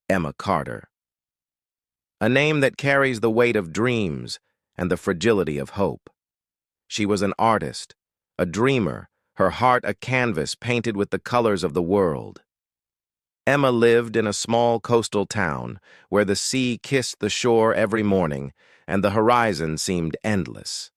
Emma Carter. A name that carries the weight of dreams and the fragility of hope. She was an artist, a dreamer, her heart a canvas painted with the colors of the world. Emma lived in a small coastal town where the sea kissed the shore every morning and the horizon seemed endless.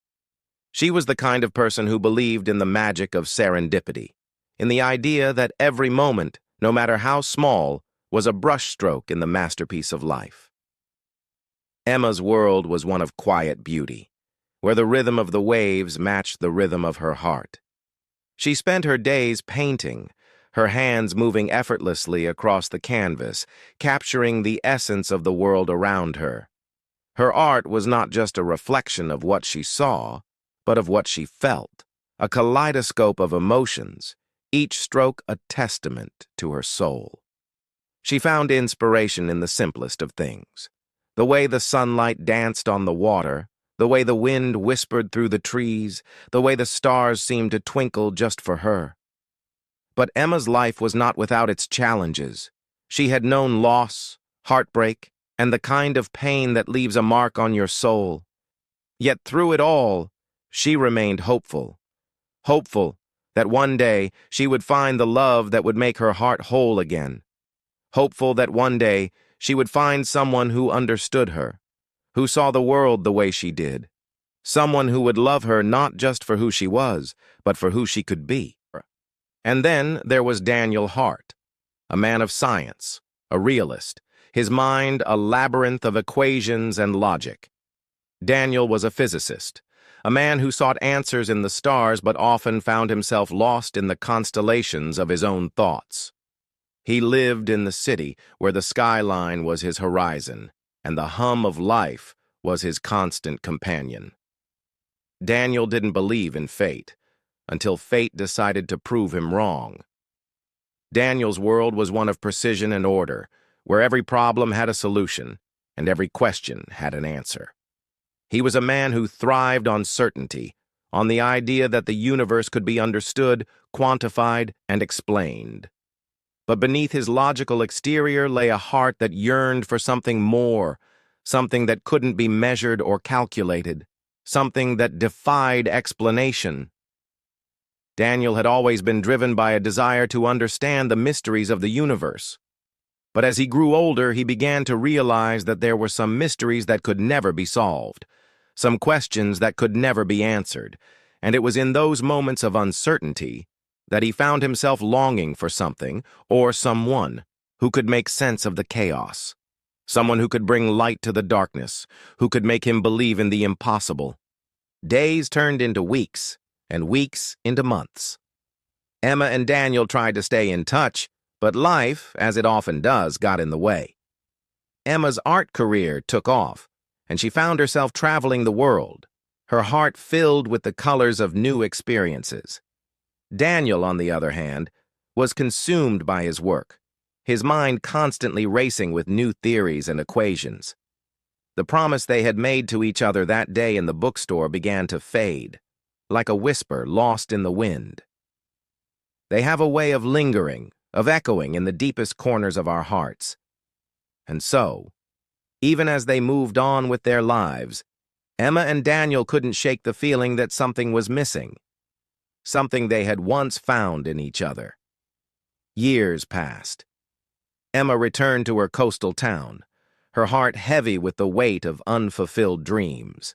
She was the kind of person who believed in the magic of serendipity, in the idea that every moment, no matter how small, was a brushstroke in the masterpiece of life. Emma's world was one of quiet beauty, where the rhythm of the waves matched the rhythm of her heart. She spent her days painting, her hands moving effortlessly across the canvas, capturing the essence of the world around her. Her art was not just a reflection of what she saw, but of what she felt, a kaleidoscope of emotions, each stroke a testament to her soul. She found inspiration in the simplest of things. The way the sunlight danced on the water, the way the wind whispered through the trees, the way the stars seemed to twinkle just for her. But Emma's life was not without its challenges. She had known loss, heartbreak, and the kind of pain that leaves a mark on your soul. Yet through it all, she remained hopeful. Hopeful that one day she would find the love that would make her heart whole again. Hopeful that one day she would find someone who understood her, who saw the world the way she did, someone who would love her not just for who she was, but for who she could be. And then there was Daniel Hart, a man of science, a realist, his mind a labyrinth of equations and logic. Daniel was a physicist, a man who sought answers in the stars but often found himself lost in the constellations of his own thoughts. He lived in the city where the skyline was his horizon, and the hum of life was his constant companion. Daniel didn't believe in fate, until fate decided to prove him wrong. Daniel's world was one of precision and order, where every problem had a solution, and every question had an answer. He was a man who thrived on certainty, on the idea that the universe could be understood, quantified, and explained. But beneath his logical exterior lay a heart that yearned for something more, something that couldn't be measured or calculated, something that defied explanation. Daniel had always been driven by a desire to understand the mysteries of the universe. But as he grew older, he began to realize that there were some mysteries that could never be solved, some questions that could never be answered, and it was in those moments of uncertainty that he found himself longing for something or someone who could make sense of the chaos, someone who could bring light to the darkness, who could make him believe in the impossible. Days turned into weeks, and weeks into months. Emma and Daniel tried to stay in touch, but life, as it often does, got in the way. Emma's art career took off, and she found herself traveling the world, her heart filled with the colors of new experiences. Daniel, on the other hand, was consumed by his work, his mind constantly racing with new theories and equations. The promise they had made to each other that day in the bookstore began to fade, like a whisper lost in the wind. They have a way of lingering, of echoing in the deepest corners of our hearts. And so, even as they moved on with their lives, Emma and Daniel couldn't shake the feeling that something was missing, something they had once found in each other. Years passed. Emma returned to her coastal town, her heart heavy with the weight of unfulfilled dreams.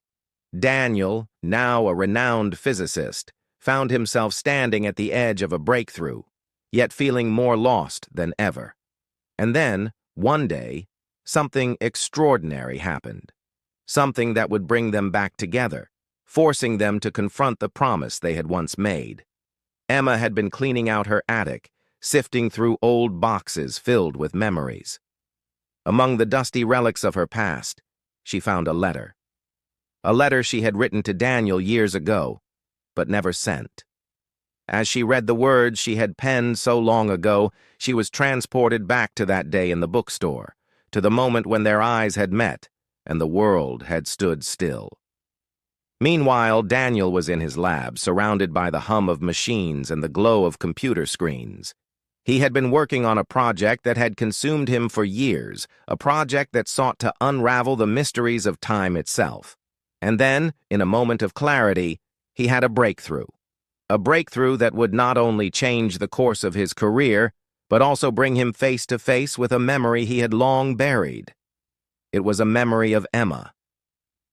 Daniel, now a renowned physicist, found himself standing at the edge of a breakthrough, yet feeling more lost than ever. And then, one day, something extraordinary happened, something that would bring them back together, forcing them to confront the promise they had once made. Emma had been cleaning out her attic, sifting through old boxes filled with memories. Among the dusty relics of her past, she found a letter. A letter she had written to Daniel years ago, but never sent. As she read the words she had penned so long ago, she was transported back to that day in the bookstore, to the moment when their eyes had met and the world had stood still. Meanwhile, Daniel was in his lab, surrounded by the hum of machines and the glow of computer screens. He had been working on a project that had consumed him for years, a project that sought to unravel the mysteries of time itself. And then, in a moment of clarity, he had a breakthrough. A breakthrough that would not only change the course of his career, but also bring him face to face with a memory he had long buried. It was a memory of Emma,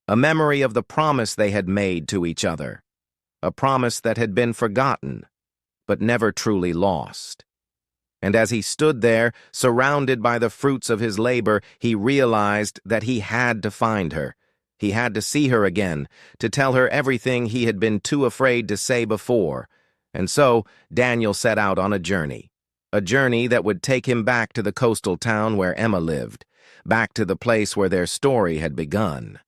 a memory of the promise they had made to each other, a promise that had been forgotten, but never truly lost. And as he stood there, surrounded by the fruits of his labor, he realized that he had to find her. He had to see her again, to tell her everything he had been too afraid to say before. And so, Daniel set out on a journey that would take him back to the coastal town where Emma lived, back to the place where their story had begun.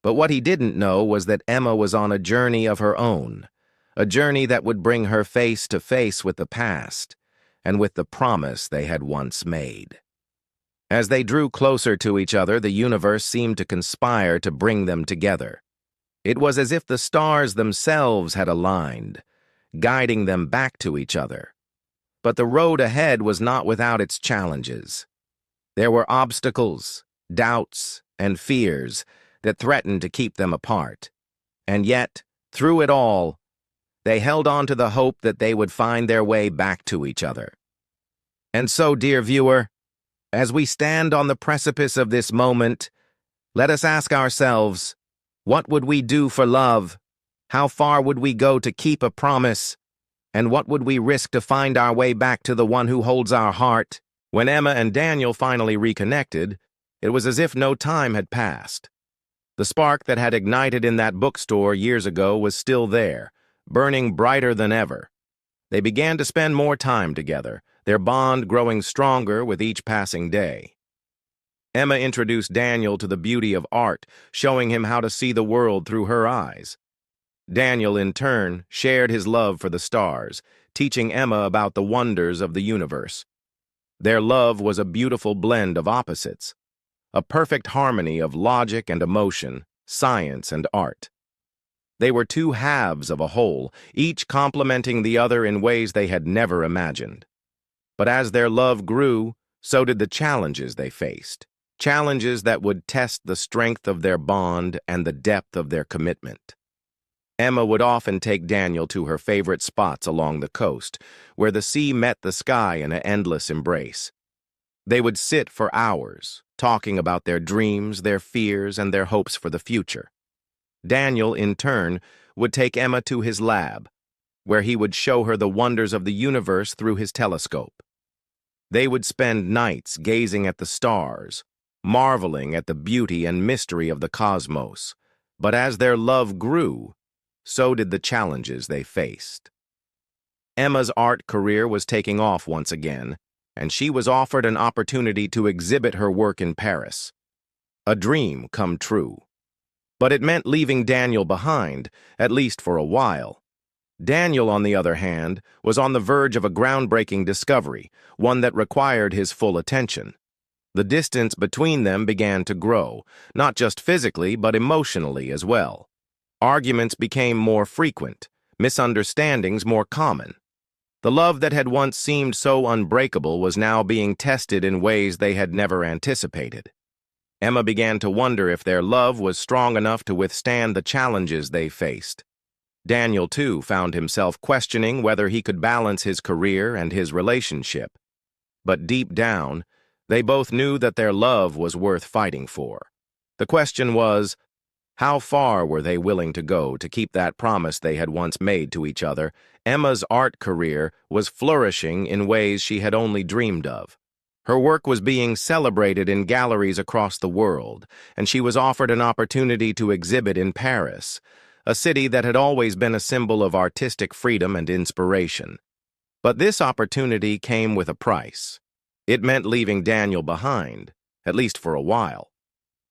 But what he didn't know was that Emma was on a journey of her own, a journey that would bring her face to face with the past, and with the promise they had once made. As they drew closer to each other, the universe seemed to conspire to bring them together. It was as if the stars themselves had aligned, guiding them back to each other. But the road ahead was not without its challenges. There were obstacles, doubts, and fears that threatened to keep them apart. And yet, through it all, they held on to the hope that they would find their way back to each other. And so, dear viewer, as we stand on the precipice of this moment, let us ask ourselves, what would we do for love? How far would we go to keep a promise? And what would we risk to find our way back to the one who holds our heart? When Emma and Daniel finally reconnected, it was as if no time had passed. The spark that had ignited in that bookstore years ago was still there, burning brighter than ever. They began to spend more time together, their bond growing stronger with each passing day. Emma introduced Daniel to the beauty of art, showing him how to see the world through her eyes. Daniel, in turn, shared his love for the stars, teaching Emma about the wonders of the universe. Their love was a beautiful blend of opposites, a perfect harmony of logic and emotion, science and art. They were two halves of a whole, each complementing the other in ways they had never imagined. But as their love grew, so did the challenges they faced, challenges that would test the strength of their bond and the depth of their commitment. Emma would often take Daniel to her favorite spots along the coast, where the sea met the sky in an endless embrace. They would sit for hours, talking about their dreams, their fears, and their hopes for the future. Daniel, in turn, would take Emma to his lab, where he would show her the wonders of the universe through his telescope. They would spend nights gazing at the stars, marveling at the beauty and mystery of the cosmos. But as their love grew, so did the challenges they faced. Emma's art career was taking off once again, and she was offered an opportunity to exhibit her work in Paris. A dream come true. But it meant leaving Daniel behind, at least for a while. Daniel, on the other hand, was on the verge of a groundbreaking discovery, one that required his full attention. The distance between them began to grow, not just physically, but emotionally as well. Arguments became more frequent, misunderstandings more common. The love that had once seemed so unbreakable was now being tested in ways they had never anticipated. Emma began to wonder if their love was strong enough to withstand the challenges they faced. Daniel, too, found himself questioning whether he could balance his career and his relationship. But deep down, they both knew that their love was worth fighting for. The question was, how far were they willing to go to keep that promise they had once made to each other? Emma's art career was flourishing in ways she had only dreamed of. Her work was being celebrated in galleries across the world, and she was offered an opportunity to exhibit in Paris, a city that had always been a symbol of artistic freedom and inspiration. But this opportunity came with a price. It meant leaving Daniel behind, at least for a while.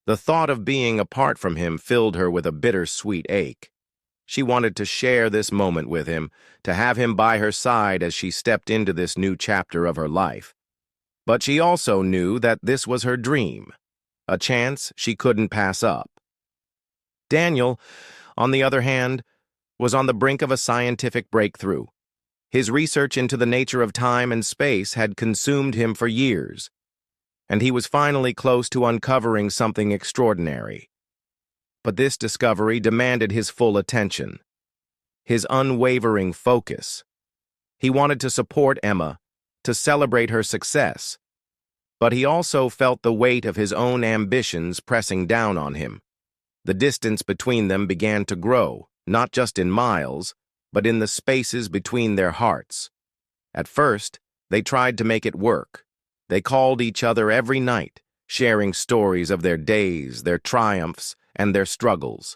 The thought of being apart from him filled her with a bittersweet ache. She wanted to share this moment with him, to have him by her side as she stepped into this new chapter of her life. But she also knew that this was her dream, a chance she couldn't pass up. Daniel, on the other hand, was on the brink of a scientific breakthrough. His research into the nature of time and space had consumed him for years, and he was finally close to uncovering something extraordinary. But this discovery demanded his full attention, his unwavering focus. He wanted to support Emma, to celebrate her success, but he also felt the weight of his own ambitions pressing down on him. The distance between them began to grow, not just in miles, but in the spaces between their hearts. At first, they tried to make it work. They called each other every night, sharing stories of their days, their triumphs, and their struggles.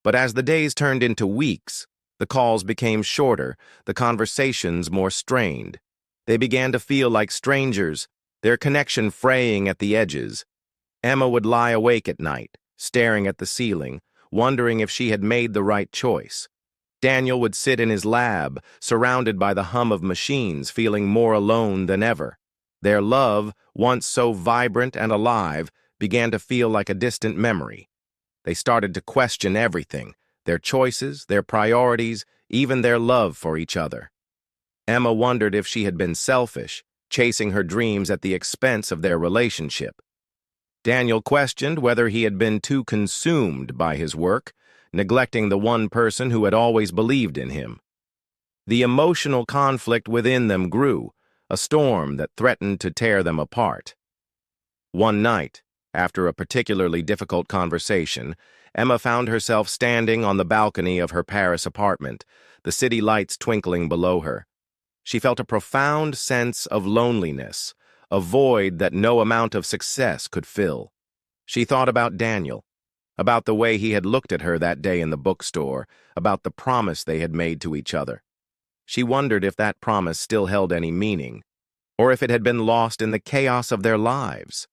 But as the days turned into weeks, the calls became shorter, the conversations more strained. They began to feel like strangers, their connection fraying at the edges. Emma would lie awake at night, staring at the ceiling, wondering if she had made the right choice. Daniel would sit in his lab, surrounded by the hum of machines, feeling more alone than ever. Their love, once so vibrant and alive, began to feel like a distant memory. They started to question everything, their choices, their priorities, even their love for each other. Emma wondered if she had been selfish, chasing her dreams at the expense of their relationship. Daniel questioned whether he had been too consumed by his work, neglecting the one person who had always believed in him. The emotional conflict within them grew, a storm that threatened to tear them apart. One night, after a particularly difficult conversation, Emma found herself standing on the balcony of her Paris apartment, the city lights twinkling below her. She felt a profound sense of loneliness, a void that no amount of success could fill. She thought about Daniel, about the way he had looked at her that day in the bookstore, about the promise they had made to each other. She wondered if that promise still held any meaning, or if it had been lost in the chaos of their lives.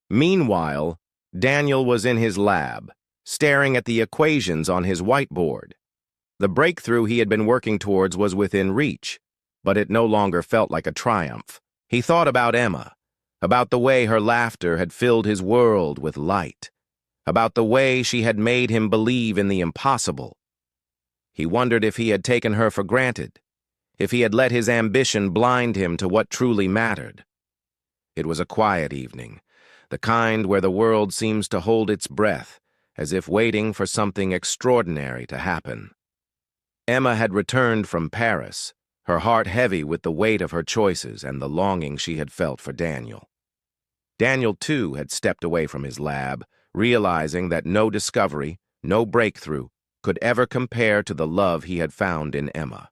Meanwhile, Daniel was in his lab, staring at the equations on his whiteboard. The breakthrough he had been working towards was within reach, but it no longer felt like a triumph. He thought about Emma, about the way her laughter had filled his world with light, about the way she had made him believe in the impossible. He wondered if he had taken her for granted, if he had let his ambition blind him to what truly mattered. It was a quiet evening, the kind where the world seems to hold its breath, as if waiting for something extraordinary to happen. Emma had returned from Paris, her heart heavy with the weight of her choices and the longing she had felt for Daniel. Daniel, too, had stepped away from his lab, realizing that no discovery, no breakthrough, could ever compare to the love he had found in Emma.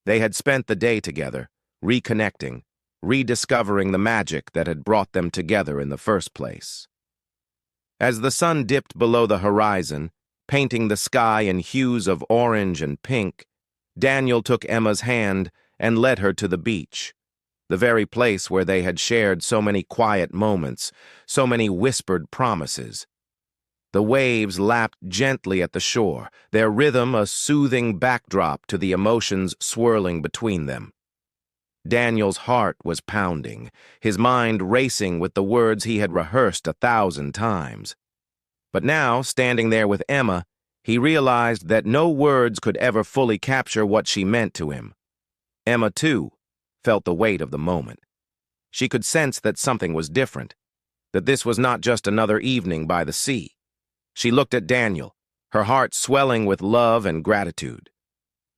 They had spent the day together, reconnecting, rediscovering the magic that had brought them together in the first place. As the sun dipped below the horizon, painting the sky in hues of orange and pink, Daniel took Emma's hand and led her to the beach, the very place where they had shared so many quiet moments, so many whispered promises. The waves lapped gently at the shore, their rhythm a soothing backdrop to the emotions swirling between them. Daniel's heart was pounding, his mind racing with the words he had rehearsed 1,000 times. But now, standing there with Emma, he realized that no words could ever fully capture what she meant to him. Emma, too, felt the weight of the moment. She could sense that something was different, that this was not just another evening by the sea. She looked at Daniel, her heart swelling with love and gratitude.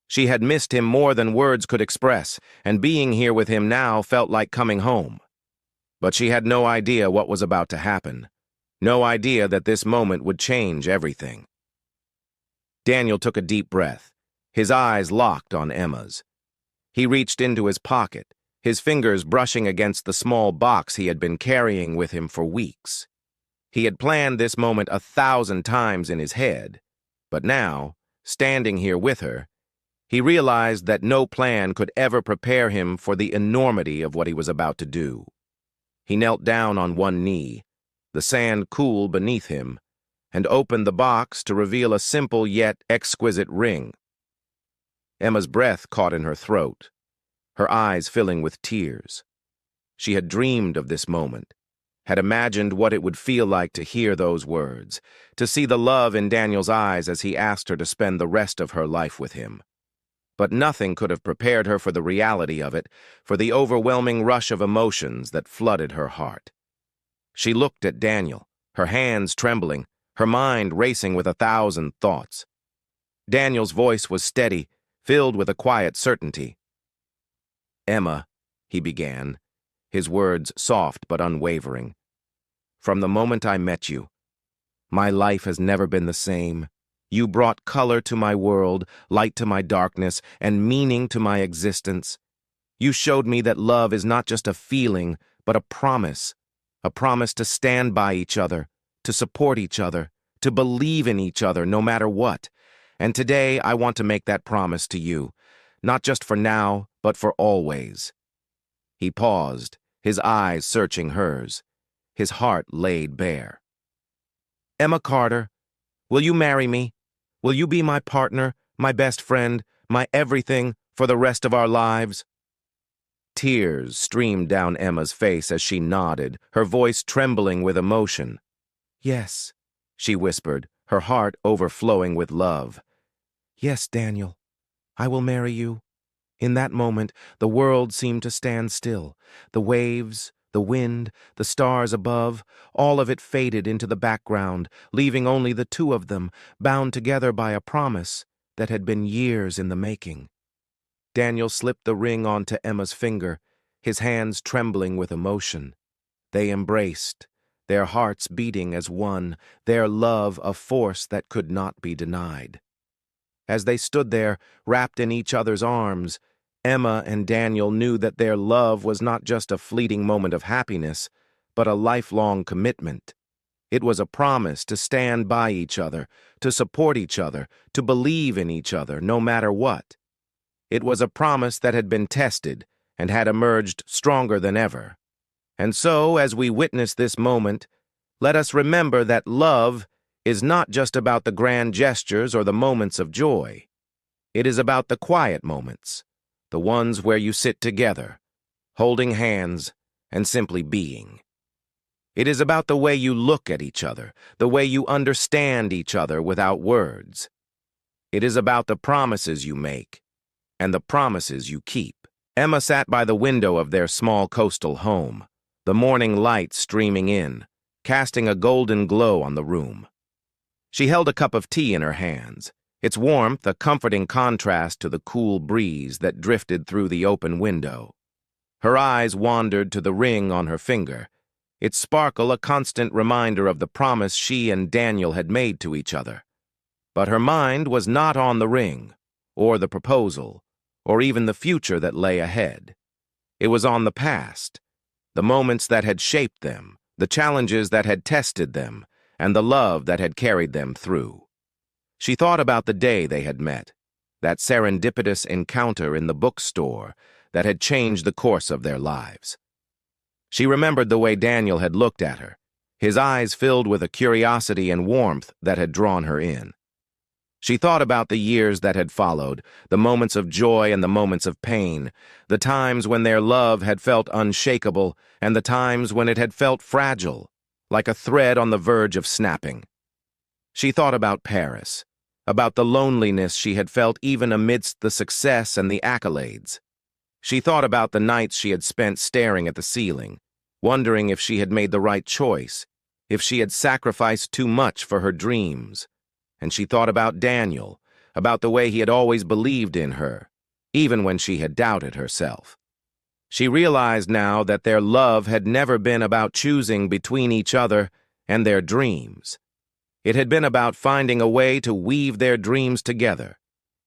She had missed him more than words could express, and being here with him now felt like coming home. But she had no idea what was about to happen, no idea that this moment would change everything. Daniel took a deep breath, his eyes locked on Emma's. He reached into his pocket, his fingers brushing against the small box he had been carrying with him for weeks. He had planned this moment 1,000 times in his head, but now, standing here with her, he realized that no plan could ever prepare him for the enormity of what he was about to do. He knelt down on one knee, the sand cool beneath him, and opened the box to reveal a simple yet exquisite ring. Emma's breath caught in her throat, her eyes filling with tears. She had dreamed of this moment, had imagined what it would feel like to hear those words, to see the love in Daniel's eyes as he asked her to spend the rest of her life with him. But nothing could have prepared her for the reality of it, for the overwhelming rush of emotions that flooded her heart. She looked at Daniel, her hands trembling, her mind racing with 1,000 thoughts. Daniel's voice was steady, filled with a quiet certainty. "Emma," he began, his words soft but unwavering, "from the moment I met you, my life has never been the same. You brought color to my world, light to my darkness, and meaning to my existence. You showed me that love is not just a feeling, but a promise to stand by each other, to support each other, to believe in each other no matter what. And today I want to make that promise to you, not just for now, but for always." He paused, his eyes searching hers, his heart laid bare. "Emma Carter, will you marry me? Will you be my partner, my best friend, my everything for the rest of our lives?" Tears streamed down Emma's face as she nodded, her voice trembling with emotion. "Yes," she whispered, her heart overflowing with love. "Yes, Daniel, I will marry you." In that moment, the world seemed to stand still. The waves, the wind, the stars above, all of it faded into the background, leaving only the two of them, bound together by a promise that had been years in the making. Daniel slipped the ring onto Emma's finger, his hands trembling with emotion. They embraced, their hearts beating as one, their love a force that could not be denied. As they stood there, wrapped in each other's arms, Emma and Daniel knew that their love was not just a fleeting moment of happiness, but a lifelong commitment. It was a promise to stand by each other, to support each other, to believe in each other, no matter what. It was a promise that had been tested and had emerged stronger than ever. And so, as we witness this moment, let us remember that love is not just about the grand gestures or the moments of joy. It is about the quiet moments, the ones where you sit together, holding hands and simply being. It is about the way you look at each other, the way you understand each other without words. It is about the promises you make and the promises you keep. Emma sat by the window of their small coastal home, the morning light streaming in, casting a golden glow on the room. She held a cup of tea in her hands, its warmth a comforting contrast to the cool breeze that drifted through the open window. Her eyes wandered to the ring on her finger, its sparkle a constant reminder of the promise she and Daniel had made to each other. But her mind was not on the ring, or the proposal, or even the future that lay ahead. It was on the past, the moments that had shaped them, the challenges that had tested them, and the love that had carried them through. She thought about the day they had met, that serendipitous encounter in the bookstore that had changed the course of their lives. She remembered the way Daniel had looked at her, his eyes filled with a curiosity and warmth that had drawn her in. She thought about the years that had followed, the moments of joy and the moments of pain, the times when their love had felt unshakable and the times when it had felt fragile, like a thread on the verge of snapping. She thought about Paris, about the loneliness she had felt even amidst the success and the accolades. She thought about the nights she had spent staring at the ceiling, wondering if she had made the right choice, if she had sacrificed too much for her dreams. And she thought about Daniel, about the way he had always believed in her, even when she had doubted herself. She realized now that their love had never been about choosing between each other and their dreams. It had been about finding a way to weave their dreams together,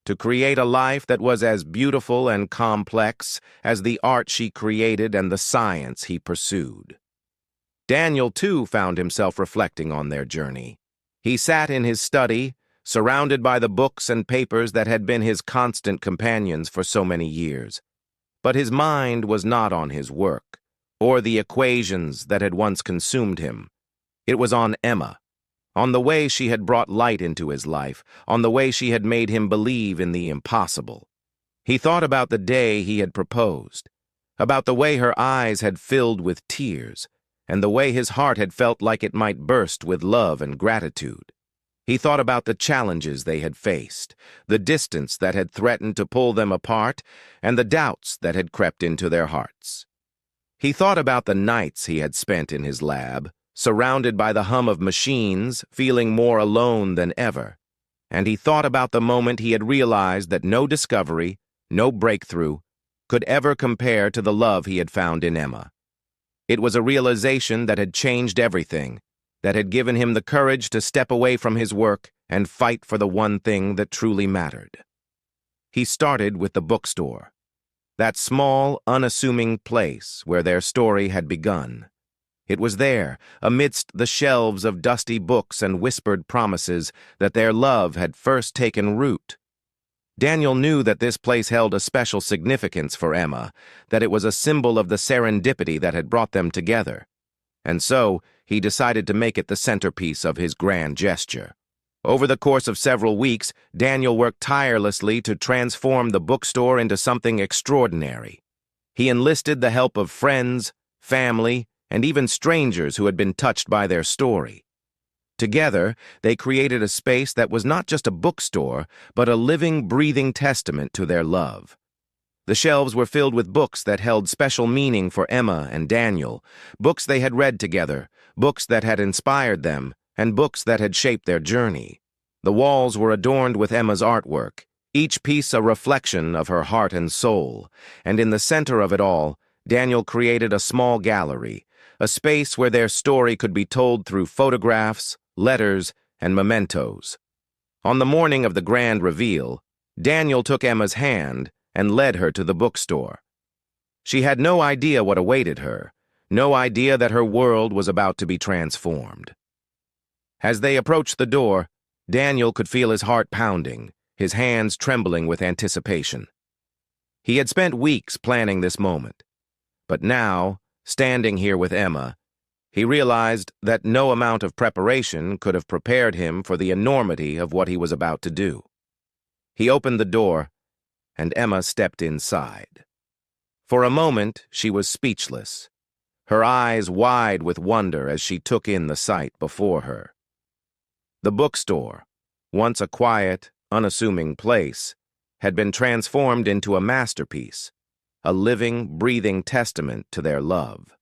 to create a life that was as beautiful and complex as the art she created and the science he pursued. Daniel, too, found himself reflecting on their journey. He sat in his study, surrounded by the books and papers that had been his constant companions for so many years. But his mind was not on his work, or the equations that had once consumed him. It was on Emma, on the way she had brought light into his life, on the way she had made him believe in the impossible. He thought about the day he had proposed, about the way her eyes had filled with tears, and the way his heart had felt like it might burst with love and gratitude. He thought about the challenges they had faced, the distance that had threatened to pull them apart, and the doubts that had crept into their hearts. He thought about the nights he had spent in his lab, surrounded by the hum of machines, feeling more alone than ever. And he thought about the moment he had realized that no discovery, no breakthrough, could ever compare to the love he had found in Emma. It was a realization that had changed everything, that had given him the courage to step away from his work and fight for the one thing that truly mattered. He started with the bookstore, that small, unassuming place where their story had begun. It was there, amidst the shelves of dusty books and whispered promises, that their love had first taken root. Daniel knew that this place held a special significance for Emma, that it was a symbol of the serendipity that had brought them together. And so, he decided to make it the centerpiece of his grand gesture. Over the course of several weeks, Daniel worked tirelessly to transform the bookstore into something extraordinary. He enlisted the help of friends, family, and even strangers who had been touched by their story. Together, they created a space that was not just a bookstore, but a living, breathing testament to their love. The shelves were filled with books that held special meaning for Emma and Daniel, books they had read together, books that had inspired them, and books that had shaped their journey. The walls were adorned with Emma's artwork, each piece a reflection of her heart and soul, and in the center of it all, Daniel created a small gallery, a space where their story could be told through photographs, letters, and mementos. On the morning of the grand reveal, Daniel took Emma's hand and led her to the bookstore. She had no idea what awaited her, no idea that her world was about to be transformed. As they approached the door, Daniel could feel his heart pounding, his hands trembling with anticipation. He had spent weeks planning this moment, but now, standing here with Emma, he realized that no amount of preparation could have prepared him for the enormity of what he was about to do. He opened the door, and Emma stepped inside. For a moment, she was speechless, her eyes wide with wonder as she took in the sight before her. The bookstore, once a quiet, unassuming place, had been transformed into a masterpiece, a living, breathing testament to their love.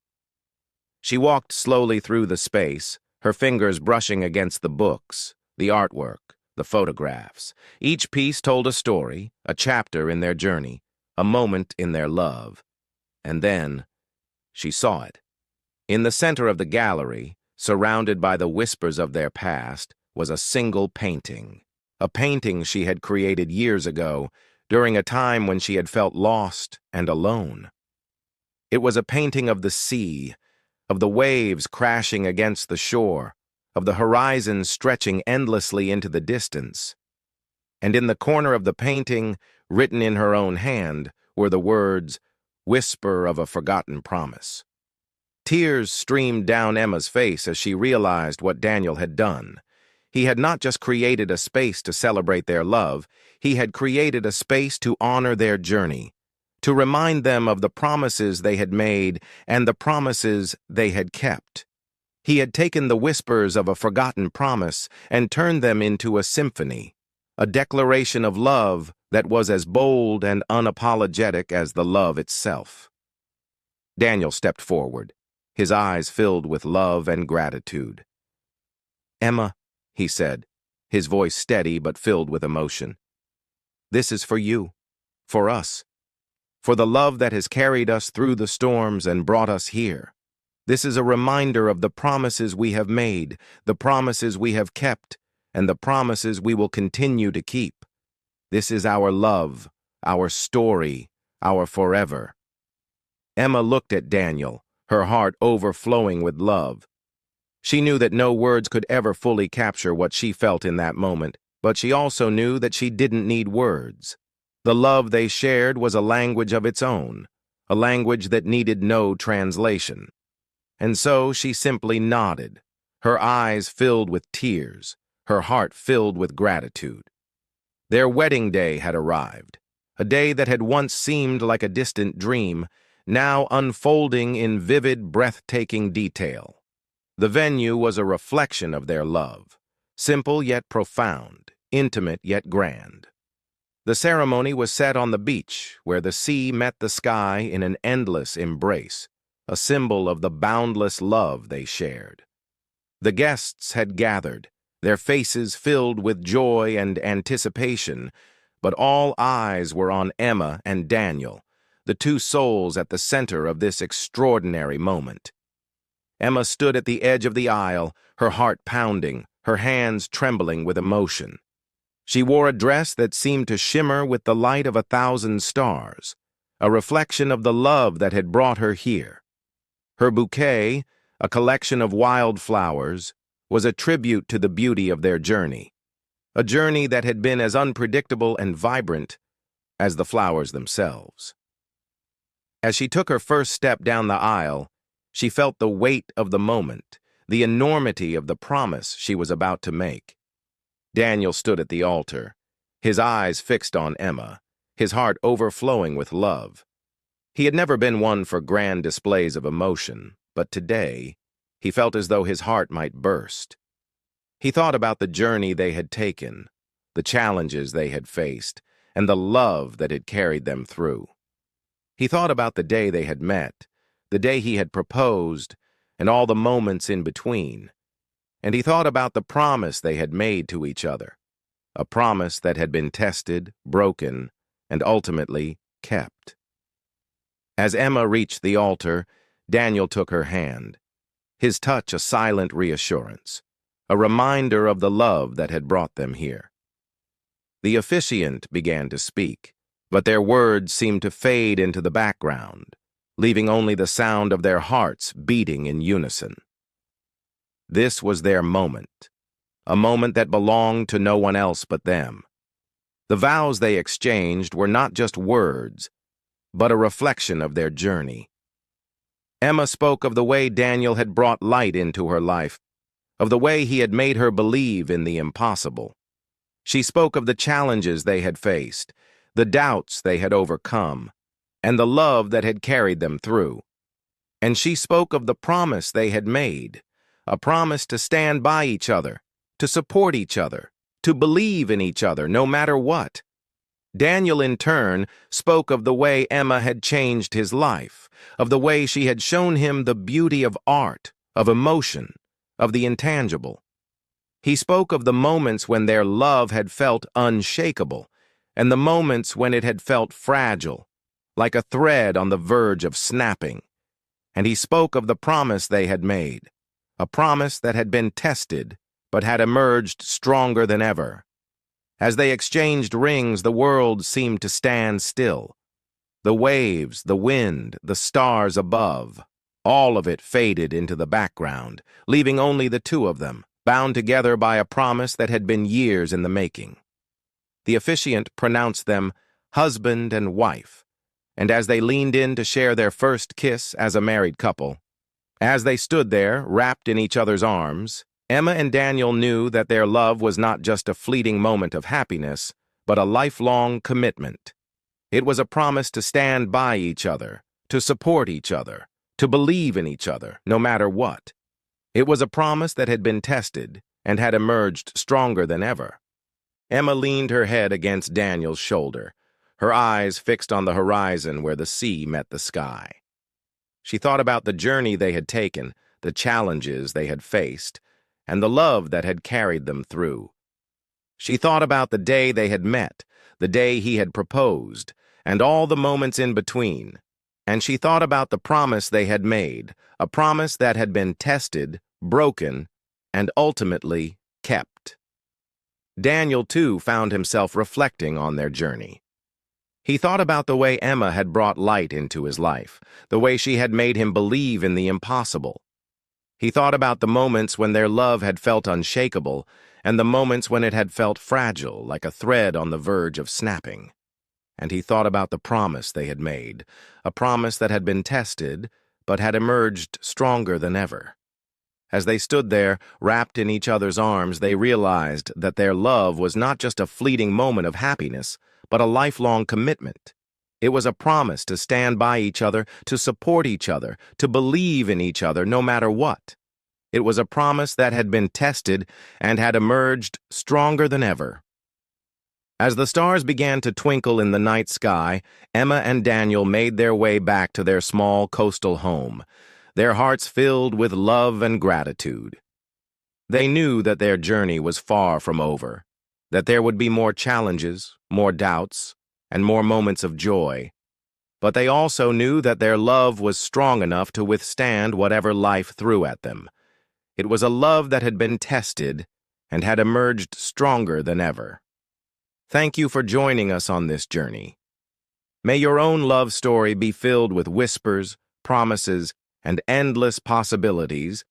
She walked slowly through the space, her fingers brushing against the books, the artwork, the photographs. Each piece told a story, a chapter in their journey, a moment in their love. And then, she saw it. In the center of the gallery, surrounded by the whispers of their past, was a single painting. A painting she had created years ago, during a time when she had felt lost and alone. It was a painting of the sea, of the waves crashing against the shore, of the horizon stretching endlessly into the distance. And in the corner of the painting, written in her own hand, were the words, "Whisper of a Forgotten Promise." Tears streamed down Emma's face as she realized what Daniel had done. He had not just created a space to celebrate their love, he had created a space to honor their journey, to remind them of the promises they had made and the promises they had kept. He had taken the whispers of a forgotten promise and turned them into a symphony, a declaration of love that was as bold and unapologetic as the love itself. Daniel stepped forward, his eyes filled with love and gratitude. "Emma," he said, his voice steady but filled with emotion, "this is for you, for us, for the love that has carried us through the storms and brought us here. This is a reminder of the promises we have made, the promises we have kept, and the promises we will continue to keep. This is our love, our story, our forever." Emma looked at Daniel, her heart overflowing with love. She knew that no words could ever fully capture what she felt in that moment, but she also knew that she didn't need words. The love they shared was a language of its own, a language that needed no translation. And so she simply nodded, her eyes filled with tears, her heart filled with gratitude. Their wedding day had arrived, a day that had once seemed like a distant dream, now unfolding in vivid, breathtaking detail. The venue was a reflection of their love. simple yet profound, intimate yet grand. The ceremony was set on the beach, where the sea met the sky in an endless embrace, a symbol of the boundless love they shared. The guests had gathered, their faces filled with joy and anticipation, but all eyes were on Emma and Daniel, the two souls at the center of this extraordinary moment. Emma stood at the edge of the aisle, her heart pounding, her hands trembling with emotion. She wore a dress that seemed to shimmer with the light of 1,000 stars, a reflection of the love that had brought her here. Her bouquet, a collection of wildflowers, was a tribute to the beauty of their journey, a journey that had been as unpredictable and vibrant as the flowers themselves. As she took her first step down the aisle, she felt the weight of the moment, the enormity of the promise she was about to make. Daniel stood at the altar, his eyes fixed on Emma, his heart overflowing with love. He had never been one for grand displays of emotion, but today, he felt as though his heart might burst. He thought about the journey they had taken, the challenges they had faced, and the love that had carried them through. He thought about the day they had met, the day he had proposed, and all the moments in between. And he thought about the promise they had made to each other, a promise that had been tested, broken, and ultimately kept. As Emma reached the altar, Daniel took her hand, his touch a silent reassurance, a reminder of the love that had brought them here. The officiant began to speak, but their words seemed to fade into the background, leaving only the sound of their hearts beating in unison. This was their moment, a moment that belonged to no one else but them. The vows they exchanged were not just words, but a reflection of their journey. Emma spoke of the way Daniel had brought light into her life, of the way he had made her believe in the impossible. She spoke of the challenges they had faced, the doubts they had overcome, and the love that had carried them through. And she spoke of the promise they had made, a promise to stand by each other, to support each other, to believe in each other no matter what. Daniel, in turn, spoke of the way Emma had changed his life, of the way she had shown him the beauty of art, of emotion, of the intangible. He spoke of the moments when their love had felt unshakable, and the moments when it had felt fragile, like a thread on the verge of snapping. And he spoke of the promise they had made, a promise that had been tested, but had emerged stronger than ever. As they exchanged rings, the world seemed to stand still. The waves, the wind, the stars above, all of it faded into the background, leaving only the two of them, bound together by a promise that had been years in the making. The officiant pronounced them husband and wife, and as they leaned in to share their first kiss as a married couple, as they stood there, wrapped in each other's arms, Emma and Daniel knew that their love was not just a fleeting moment of happiness, but a lifelong commitment. It was a promise to stand by each other, to support each other, to believe in each other, no matter what. It was a promise that had been tested and had emerged stronger than ever. Emma leaned her head against Daniel's shoulder, her eyes fixed on the horizon where the sea met the sky. She thought about the journey they had taken, the challenges they had faced, and the love that had carried them through. She thought about the day they had met, the day he had proposed, and all the moments in between. And she thought about the promise they had made, a promise that had been tested, broken, and ultimately kept. Daniel, too, found himself reflecting on their journey. He thought about the way Emma had brought light into his life, the way she had made him believe in the impossible. He thought about the moments when their love had felt unshakable, and the moments when it had felt fragile, like a thread on the verge of snapping. And he thought about the promise they had made, a promise that had been tested, but had emerged stronger than ever. As they stood there, wrapped in each other's arms, they realized that their love was not just a fleeting moment of happiness, but a lifelong commitment. It was a promise to stand by each other, to support each other, to believe in each other no matter what. It was a promise that had been tested and had emerged stronger than ever. As the stars began to twinkle in the night sky, Emma and Daniel made their way back to their small coastal home, their hearts filled with love and gratitude. They knew that their journey was far from over, that there would be more challenges, more doubts, and more moments of joy. But they also knew that their love was strong enough to withstand whatever life threw at them. It was a love that had been tested and had emerged stronger than ever. Thank you for joining us on this journey. May your own love story be filled with whispers, promises, and endless possibilities